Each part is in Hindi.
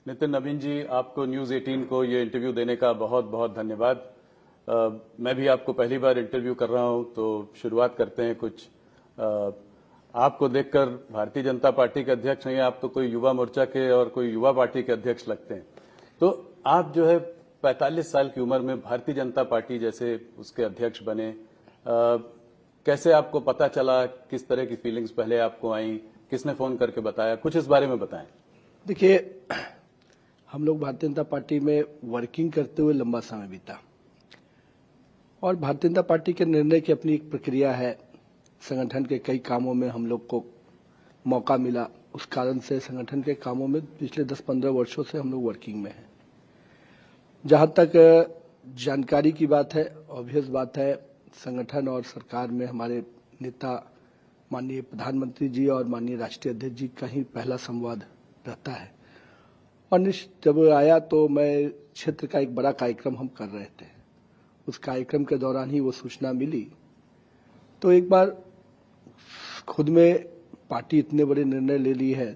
नितिन, नवीन जी, आपको न्यूज 18 को ये इंटरव्यू देने का बहुत बहुत धन्यवाद। मैं भी आपको पहली बार इंटरव्यू कर रहा हूं, तो शुरुआत करते हैं कुछ। आपको देखकर भारतीय जनता पार्टी के अध्यक्ष नहीं, आप तो कोई युवा मोर्चा के और कोई युवा पार्टी के अध्यक्ष लगते हैं। तो आप जो है 45 साल की उम्र में भारतीय जनता पार्टी जैसे उसके अध्यक्ष बने। कैसे आपको पता चला, किस तरह की फीलिंग्स पहले आपको आई, किसने फोन करके बताया, कुछ इस बारे में बताएं। देखिए, हम लोग भारतीय जनता पार्टी में वर्किंग करते हुए लंबा समय बीता और भारतीय जनता पार्टी के निर्णय की अपनी एक प्रक्रिया है। संगठन के कई कामों में हम लोग को मौका मिला, उस कारण से संगठन के कामों में पिछले 10-15 वर्षों से हम लोग वर्किंग में हैं। जहां तक जानकारी की बात है, ऑब्वियस बात है, संगठन और सरकार में हमारे नेता माननीय प्रधानमंत्री जी और माननीय राष्ट्रीय अध्यक्ष जी का ही पहला संवाद रहता है। और जब आया तो मैं क्षेत्र का एक बड़ा कार्यक्रम हम कर रहे थे, उस कार्यक्रम के दौरान ही वो सूचना मिली। तो एक बार खुद में पार्टी इतने बड़े निर्णय ले ली है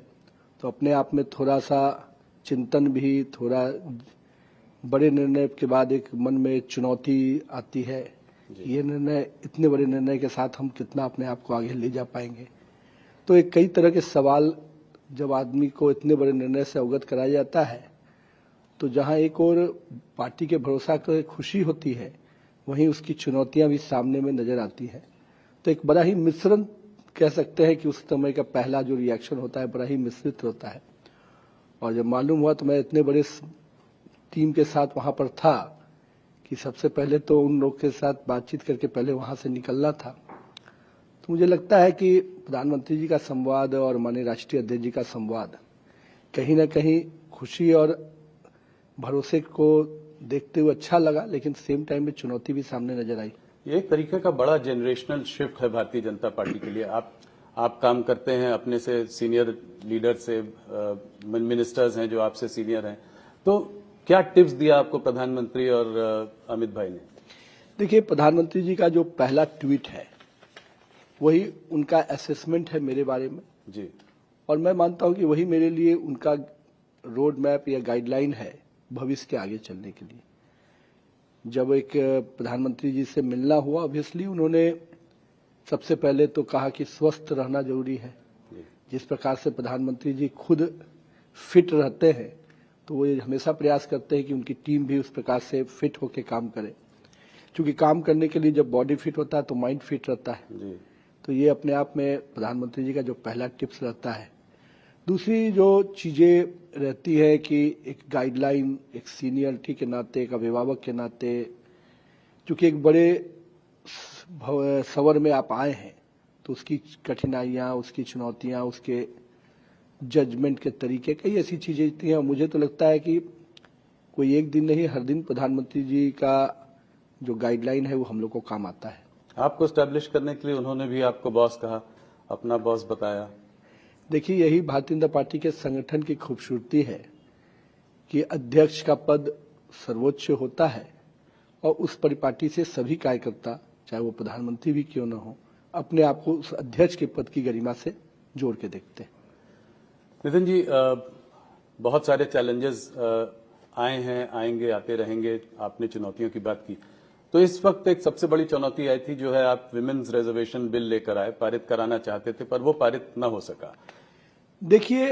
तो अपने आप में थोड़ा सा चिंतन भी, थोड़ा बड़े निर्णय के बाद एक मन में चुनौती आती है। ये निर्णय, इतने बड़े निर्णय के साथ हम कितना अपने आप को आगे ले जा पाएंगे। तो एक कई तरह के सवाल जब आदमी को इतने बड़े निर्णय से अवगत कराया जाता है, तो जहां एक और पार्टी के भरोसा की खुशी होती है, वहीं उसकी चुनौतियां भी सामने में नजर आती है। तो एक बड़ा ही मिश्रण कह सकते हैं कि उस समय का पहला जो रिएक्शन होता है बड़ा ही मिश्रित होता है। और जब मालूम हुआ तो मैं इतने बड़े टीम के साथ वहां पर था कि सबसे पहले तो उन लोग के साथ बातचीत करके पहले वहां से निकलना था। तो मुझे लगता है कि प्रधानमंत्री जी का संवाद और माननीय राष्ट्रीय अध्यक्ष जी का संवाद कहीं न कहीं खुशी और भरोसे को देखते हुए अच्छा लगा, लेकिन सेम टाइम में चुनौती भी सामने नजर आई। ये एक तरीके का बड़ा जनरेशनल शिफ्ट है भारतीय जनता पार्टी के लिए। आप काम करते हैं अपने से सीनियर लीडर से, मिनिस्टर्स हैं जो आपसे सीनियर हैं, तो क्या टिप्स दिया आपको प्रधानमंत्री और अमित भाई ने? देखिए, प्रधानमंत्री जी का जो पहला ट्वीट है वही उनका असेसमेंट है मेरे बारे में जी, और मैं मानता हूं कि वही मेरे लिए उनका रोड मैप या गाइडलाइन है भविष्य के आगे चलने के लिए। जब एक प्रधानमंत्री जी से मिलना हुआ, ऑब्वियसली उन्होंने सबसे पहले तो कहा कि स्वस्थ रहना जरूरी है। जिस प्रकार से प्रधानमंत्री जी खुद फिट रहते हैं, तो वो हमेशा प्रयास करते हैं कि उनकी टीम भी उस प्रकार से फिट होकर काम करे, क्योंकि काम करने के लिए जब बॉडी फिट होता है तो माइंड फिट रहता है जी। तो ये अपने आप में प्रधानमंत्री जी का जो पहला टिप्स रहता है। दूसरी जो चीजें रहती है कि एक गाइडलाइन, एक सीनियरिटी के नाते, एक अभिभावक के नाते, क्योंकि एक बड़े सवर में आप आए हैं तो उसकी कठिनाइयां, उसकी चुनौतियां, उसके जजमेंट के तरीके, कई ऐसी चीजें थी। और मुझे तो लगता है कि कोई एक दिन नहीं, हर दिन प्रधानमंत्री जी का जो गाइडलाइन है वो हम लोग को काम आता है। आपको स्टैब्लिश करने के लिए उन्होंने भी आपको बॉस कहा, अपना बॉस बताया। देखिए, यही भारतीय जनता पार्टी के संगठन की खूबसूरती है कि अध्यक्ष का पद सर्वोच्च होता है और उस परिपाटी से सभी कार्यकर्ता, चाहे वो प्रधानमंत्री भी क्यों न हो, अपने आप को उस अध्यक्ष के पद की गरिमा से जोड़ के देखते हैं। नितिन जी, बहुत सारे चैलेंजेस आए हैं, आएंगे, आते रहेंगे। आपने चुनौतियों की बात की, तो इस वक्त एक सबसे बड़ी चुनौती आई थी, जो है आप विमेन्स रिजर्वेशन बिल लेकर आए, पारित कराना चाहते थे, पर वो पारित न हो सका। देखिए,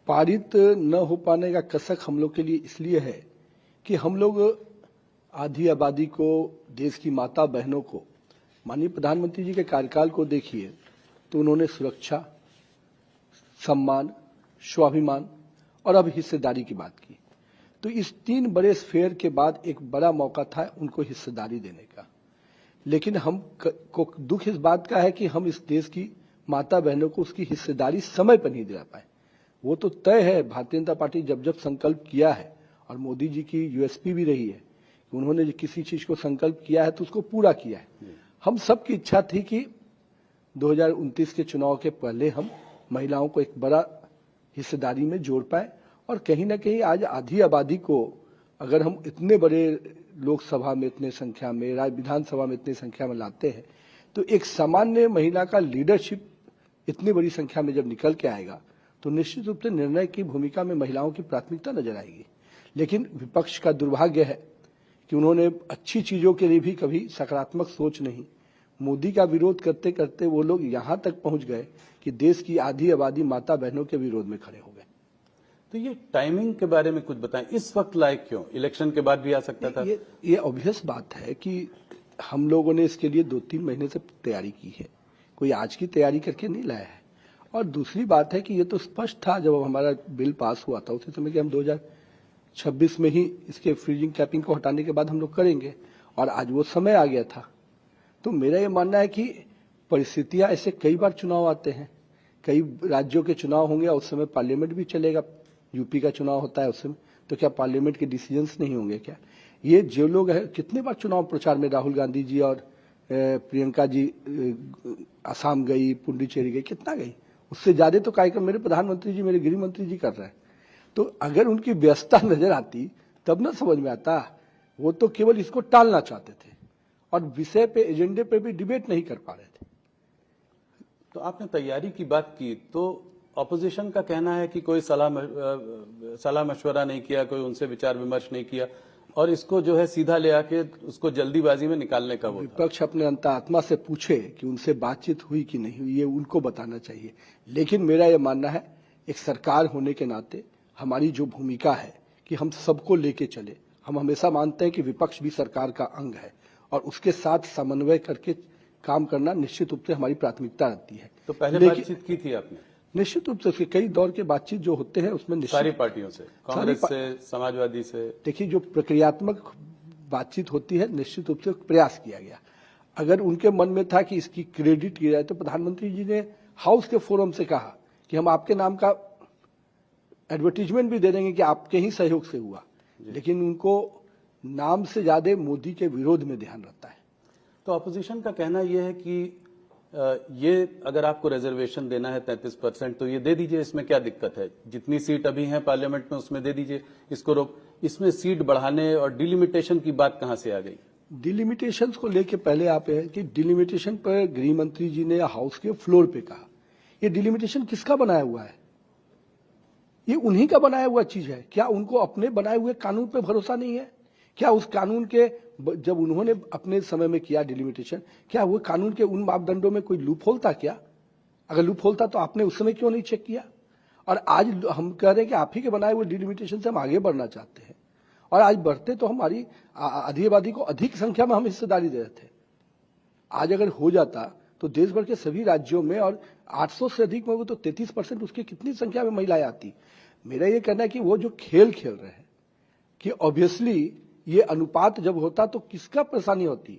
पारित न हो पाने का कसक हम लोग के लिए इसलिए है कि हम लोग आधी आबादी को, देश की माता बहनों को, माननीय प्रधानमंत्री जी के कार्यकाल को देखिए तो उन्होंने सुरक्षा, सम्मान, स्वाभिमान और अब हिस्सेदारी की बात की। तो इस 3 बड़े स्फेयर के बाद एक बड़ा मौका था उनको हिस्सेदारी देने का। लेकिन हम को दुख इस बात का है कि हम इस देश की माता बहनों को उसकी हिस्सेदारी समय पर नहीं दिला पाए। वो तो तय है, भारतीय जनता पार्टी जब जब संकल्प किया है, और मोदी जी की यूएसपी भी रही है कि उन्होंने किसी चीज को संकल्प किया है तो उसको पूरा किया है। हम सबकी इच्छा थी कि 2029 के चुनाव के पहले हम महिलाओं को एक बड़ा हिस्सेदारी में जोड़ पाए। और कहीं ना कहीं आज आधी आबादी को अगर हम इतने बड़े लोकसभा में इतने संख्या में, विधानसभा में इतनी संख्या में लाते हैं, तो एक सामान्य महिला का लीडरशिप इतनी बड़ी संख्या में जब निकल के आएगा तो निश्चित रूप से निर्णय की भूमिका में महिलाओं की प्राथमिकता नजर आएगी। लेकिन विपक्ष का दुर्भाग्य है कि उन्होंने अच्छी चीजों के लिए भी कभी सकारात्मक सोच नहीं। मोदी का विरोध करते करते वो लोग यहां तक पहुंच गए कि देश की आधी आबादी माता बहनों के विरोध में खड़े हो गए। तो ये टाइमिंग के बारे में कुछ बताएं, इस वक्त लायक क्यों? इलेक्शन के बाद भी आ सकता था। ये ऑब्वियस बात है कि हम लोगों ने इसके लिए 2-3 महीने से तैयारी की है, कोई आज की तैयारी करके नहीं लाया है। और दूसरी बात है कि ये तो स्पष्ट था जब हमारा बिल पास हुआ था उसी समय कि हम 2026 में ही इसके फ्रीजिंग कैपिंग को हटाने के बाद हम लोग करेंगे, और आज वो समय आ गया था। तो मेरा ये मानना है कि परिस्थितियां ऐसे कई बार चुनाव आते हैं, कई राज्यों के चुनाव होंगे और उस समय पार्लियामेंट भी चलेगा। यूपी का चुनाव होता है उस समय, तो क्या पार्लियामेंट के डिसीजंस नहीं होंगे क्या? ये जो लोग हैं, कितने बार चुनाव प्रचार में राहुल गांधी जी और प्रियंका जी असम गई, पुडुचेरी गई, कितना गई? उससे ज्यादा तो कार्यक्रम मेरे प्रधानमंत्री जी, मेरे गृह मंत्री जी कर रहे हैं। तो अगर उनकी व्यस्तता नजर आती तब ना समझ में आता। वो तो केवल इसको टालना चाहते थे और विषय पे, एजेंडे पे भी डिबेट नहीं कर पा रहे थे। तो आपने तैयारी की बात की, तो ऑपोजिशन का कहना है कि कोई सलाह मशवरा नहीं किया, कोई उनसे विचार विमर्श नहीं किया, और इसको जो है सीधा ले आके उसको जल्दीबाजी में निकालने का वो। विपक्ष अपने अंतरात्मा से पूछे कि उनसे बातचीत हुई कि नहीं हुई, ये उनको बताना चाहिए। लेकिन मेरा ये मानना है, एक सरकार होने के नाते हमारी जो भूमिका है कि हम सबको लेके चले। हम हमेशा मानते हैं कि विपक्ष भी सरकार का अंग है और उसके साथ समन्वय करके काम करना निश्चित रूप से हमारी प्राथमिकता रहती है। तो पहले बातचीत की थी आपने? निश्चित रूप से उसके कई दौर के बातचीत जो होते हैं उसमें सारी पार्टियों से, कांग्रेस से, समाजवादी से। देखिए, जो प्रक्रियात्मक बातचीत होती है निश्चित रूप से प्रयास किया गया। अगर उनके मन में था कि इसकी क्रेडिट की जाए तो प्रधानमंत्री जी ने हाउस के फोरम से कहा कि हम आपके नाम का एडवर्टीजमेंट भी दे देंगे कि आपके ही सहयोग से हुआ। लेकिन उनको नाम से ज्यादा मोदी के विरोध में ध्यान रहता है। तो अपोजिशन का कहना यह है कि ये अगर आपको रिजर्वेशन देना है 33%, तो ये दे दीजिए, इसमें क्या दिक्कत है? जितनी सीट अभी है पार्लियामेंट में उसमें दे दीजिए, इसको रोक। इसमें सीट बढ़ाने और डिलिमिटेशन की बात कहां से आ गई? डिलिमिटेशन को लेके पहले आप है कि डिलिमिटेशन पर गृह मंत्री जी ने हाउस के फ्लोर पे कहा। ये डिलिमिटेशन किसका बनाया हुआ है? ये उन्हीं का बनाया हुआ चीज है। क्या उनको अपने बनाए हुए कानून पे भरोसा नहीं है? क्या उस कानून के, जब उन्होंने अपने समय में किया डिलिमिटेशन, क्या वो कानून के उन मापदंडों में कोई लूप होल था क्या? अगर लूप होल था तो आपने उस समय क्यों नहीं चेक किया? और आज हम कह रहे हैं कि आप ही के बनाए हुए डिलिमिटेशन से हम आगे बढ़ना चाहते हैं, और आज बढ़ते तो हमारी आधी आबादी को अधिक संख्या में हम हिस्सेदारी दे रहे थे। आज अगर हो जाता तो देश भर के सभी राज्यों में, और 800 से अधिक में, वो तो 33%, उसकी कितनी संख्या में महिलाएं आती। मेरा ये कहना है कि वो जो खेल खेल रहे हैं कि ऑब्वियसली ये अनुपात जब होता तो किसका परेशानी होती।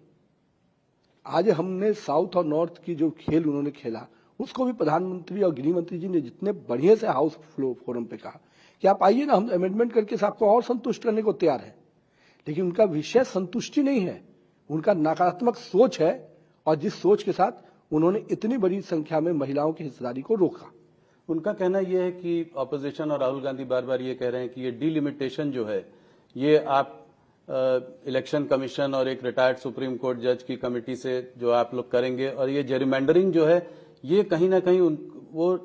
आज हमने साउथ और नॉर्थ की जो खेल उन्होंने खेला, उसको भी प्रधानमंत्री और गृह मंत्री जी ने जितने बढ़िया से हाउस फोरम पे कहा कि आप आइए ना, हम अमेंडमेंट करके आपको और संतुष्ट करने को तैयार है। लेकिन उनका विषय संतुष्टि नहीं है, उनका नकारात्मक सोच है, और जिस सोच के साथ उन्होंने इतनी बड़ी संख्या में महिलाओं की हिस्सेदारी को रोका। उनका कहना यह है कि ऑपोजिशन और राहुल गांधी बार बार ये कह रहे हैं कि ये डिलिमिटेशन जो है, ये आप इलेक्शन कमीशन और एक रिटायर्ड सुप्रीम कोर्ट जज की कमेटी से जो आप लोग करेंगे, और ये जेरिमेंडरिंग जो है, ये कहीं ना कहीं वो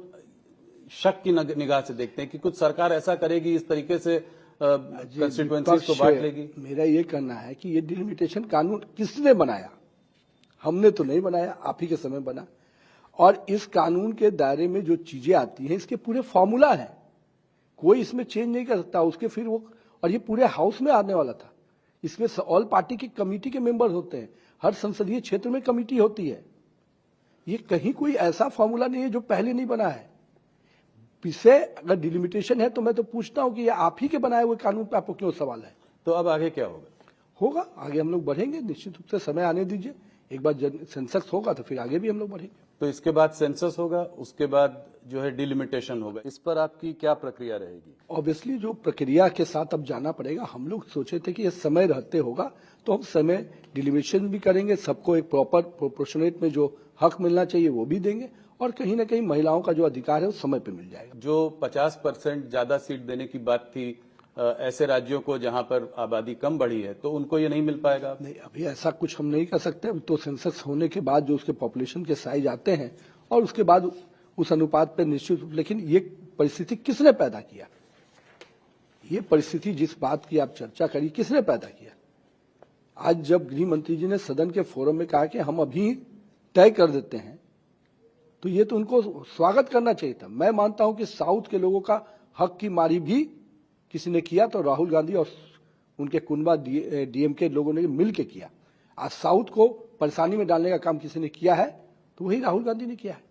शक की निगाह से देखते हैं कि कुछ सरकार ऐसा करेगी, इस तरीके से कंस्टिट्यूएंसीज को बांट लेगी। मेरा ये कहना है कि ये डिलिमिटेशन कानून किसने बनाया? हमने तो नहीं बनाया, आप ही के समय बना। और इस कानून के दायरे में जो चीजें आती हैं, इसके पूरे फॉर्मूला है, कोई इसमें चेंज नहीं कर सकता उसके। फिर वो, और ये पूरे हाउस में आने वाला था, इसमें ऑल पार्टी की कमेटी के मेंबर होते हैं, हर संसदीय क्षेत्र में कमेटी होती है। ये कहीं कोई ऐसा फॉर्मूला नहीं है जो पहले नहीं बना है। पीछे अगर डिलिमिटेशन है तो मैं तो पूछता हूं कि ये आप ही के बनाए हुए कानून पे आपको क्यों सवाल है? तो अब आगे क्या होगा? आगे हम लोग बढ़ेंगे, निश्चित रूप से समय आने दीजिए। एक बार सेंसस होगा तो फिर आगे भी हम लोग बढ़ेंगे। तो इसके बाद सेंसस होगा, उसके बाद जो है डिलिमिटेशन होगा। इस पर आपकी क्या प्रक्रिया रहेगी? ऑब्वियसली जो प्रक्रिया के साथ अब जाना पड़ेगा। हम लोग सोचे थे कि ये समय रहते होगा तो हम समय डिलिमिटेशन भी करेंगे, सबको एक प्रॉपर प्रोपोर्शनेट में जो हक मिलना चाहिए वो भी देंगे, और कहीं ना कहीं महिलाओं का जो अधिकार है वो समय पे मिल जाएगा। जो 50% ज्यादा सीट देने की बात थी ऐसे राज्यों को जहां पर आबादी कम बढ़ी है, तो उनको ये नहीं मिल पाएगा? नहीं, अभी ऐसा कुछ हम नहीं कर सकते। तो सेंसस होने के बाद जो उसके पॉपुलेशन के साइज आते हैं और उसके बाद उस अनुपात पर निश्चित, लेकिन ये परिस्थिति किसने पैदा किया? ये परिस्थिति जिस बात की आप चर्चा करी, किसने पैदा किया? आज जब गृह मंत्री जी ने सदन के फोरम में कहा कि हम अभी तय कर देते हैं, तो ये तो उनको स्वागत करना चाहिए था। मैं मानता हूं कि साउथ के लोगों का हक की मारी भी किसी ने किया तो राहुल गांधी और उनके कुनबा डीएमके लोगों ने मिल के किया। आज साउथ को परेशानी में डालने का काम किसी ने किया है तो वही राहुल गांधी ने किया है।